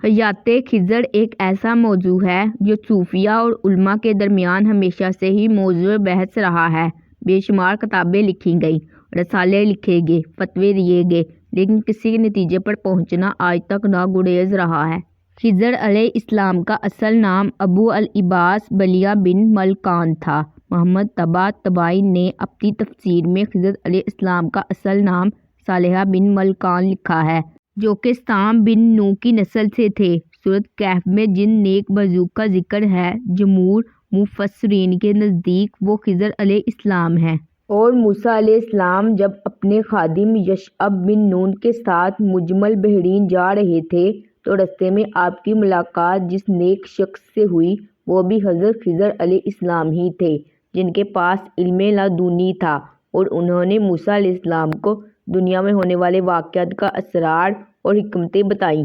حیات خضر ایک ایسا موضوع ہے جو صوفیہ اور علماء کے درمیان ہمیشہ سے ہی موضوع بحث رہا ہے۔ بے شمار کتابیں لکھی گئیں، رسالے لکھے گئے، فتوے دیے گئے، لیکن کسی نتیجے پر پہنچنا آج تک ناگزیر رہا ہے۔ خضر علیہ السلام کا اصل نام ابو العباس بلیہ بن ملکان تھا۔ محمد طبع طبائی نے اپنی تفسیر میں خضر علیہ السلام کا اصل نام صالح بن ملکان لکھا ہے، جو کہ سام بن نوح کی نسل سے تھے۔ سورۃ کہف میں جن نیک بزرگ کا ذکر ہے، جمہور مفسرین کے نزدیک وہ خضر علیہ السلام ہیں۔ اور موسیٰ علیہ السلام جب اپنے خادم یشع بن نون کے ساتھ مجمل بحرین جا رہے تھے تو رستے میں آپ کی ملاقات جس نیک شخص سے ہوئی وہ بھی حضرت خضر علیہ السلام ہی تھے، جن کے پاس علم لدنی تھا، اور انہوں نے موسیٰ علیہ السلام کو دنیا میں ہونے والے واقعات کا اسرار اور حکمتیں بتائیں۔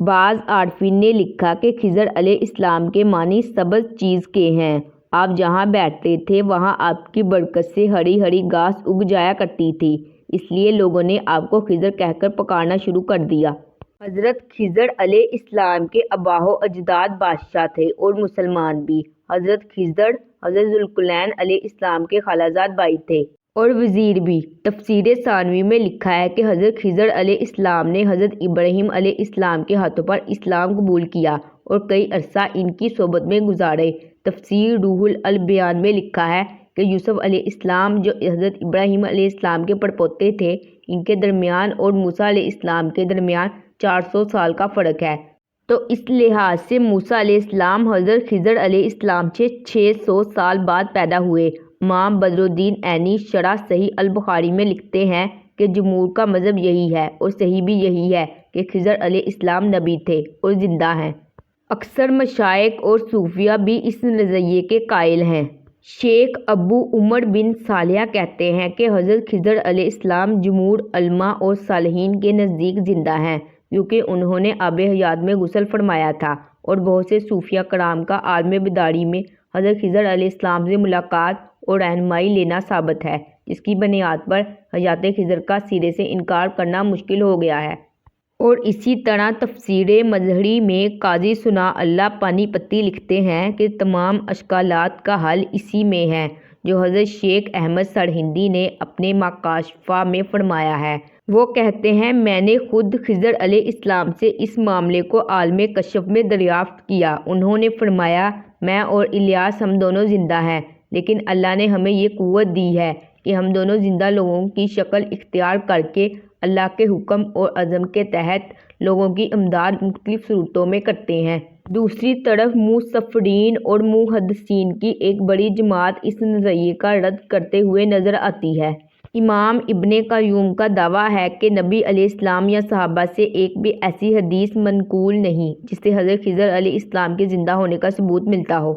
بعض عارفین نے لکھا کہ خضر علیہ السلام کے معنی سبز چیز کے ہیں۔ آپ جہاں بیٹھتے تھے وہاں آپ کی برکت سے ہری ہری گھاس اگ جایا کرتی تھی، اس لیے لوگوں نے آپ کو خضر کہہ کر پکارنا شروع کر دیا۔ حضرت خضر علیہ السلام کے آباء و اجداد بادشاہ تھے اور مسلمان بھی۔ حضرت خضر حضرت ذوالقرنین علیہ السلام کے خالہ زاد بھائی تھے اور وزیر بھی۔ تفسیر ثانوی میں لکھا ہے کہ حضرت خضر علیہ السلام نے حضرت ابراہیم علیہ السلام کے ہاتھوں پر اسلام قبول کیا اور کئی عرصہ ان کی صحبت میں گزارے۔ تفسیر روح البیان میں لکھا ہے کہ یوسف علیہ السلام جو حضرت ابراہیم علیہ السلام کے پڑپوتے تھے، ان کے درمیان اور موسیٰ علیہ السلام کے درمیان 400 سال کا فرق ہے، تو اس لحاظ سے موسیٰ علیہ السلام حضرت خضر علیہ السلام سے 600 سال بعد پیدا ہوئے۔ امام بدر الدین عینی شرح صحیح البخاری میں لکھتے ہیں کہ جمہور کا مذہب یہی ہے اور صحیح بھی یہی ہے کہ خضر علیہ السلام نبی تھے اور زندہ ہیں۔ اکثر مشائخ اور صوفیہ بھی اس نظریے کے قائل ہیں۔ شیخ ابو عمر بن صالح کہتے ہیں کہ حضرت خضر علیہ السلام جمہور علماء اور صالحین کے نزدیک زندہ ہیں، کیونکہ انہوں نے آب حیات میں غسل فرمایا تھا، اور بہت سے صوفیہ کرام کا عالم بیداری میں حضرت خضر علیہ السلام سے ملاقات اور رہنمائی لینا ثابت ہے، جس کی بنیاد پر حیات خضر کا سرے سے انکار کرنا مشکل ہو گیا ہے۔ اور اسی طرح تفسیر مظہری میں قاضی ثناء اللہ پانی پتی لکھتے ہیں کہ تمام اشکالات کا حل اسی میں ہے جو حضرت شیخ احمد سرہندی نے اپنے مکاشفہ میں فرمایا ہے۔ وہ کہتے ہیں، میں نے خود خضر علیہ السلام سے اس معاملے کو عالم کشف میں دریافت کیا۔ انہوں نے فرمایا، میں اور الیاس ہم دونوں زندہ ہیں، لیکن اللہ نے ہمیں یہ قوت دی ہے کہ ہم دونوں زندہ لوگوں کی شکل اختیار کر کے اللہ کے حکم اور عزم کے تحت لوگوں کی امداد مختلف صورتوں میں کرتے ہیں۔ دوسری طرف مصفرین اور محدثین کی ایک بڑی جماعت اس نظریے کا رد کرتے ہوئے نظر آتی ہے۔ امام ابن قیوم کا دعویٰ ہے کہ نبی علیہ السلام یا صحابہ سے ایک بھی ایسی حدیث منقول نہیں جس سے حضرت خضر علیہ السلام کے زندہ ہونے کا ثبوت ملتا ہو۔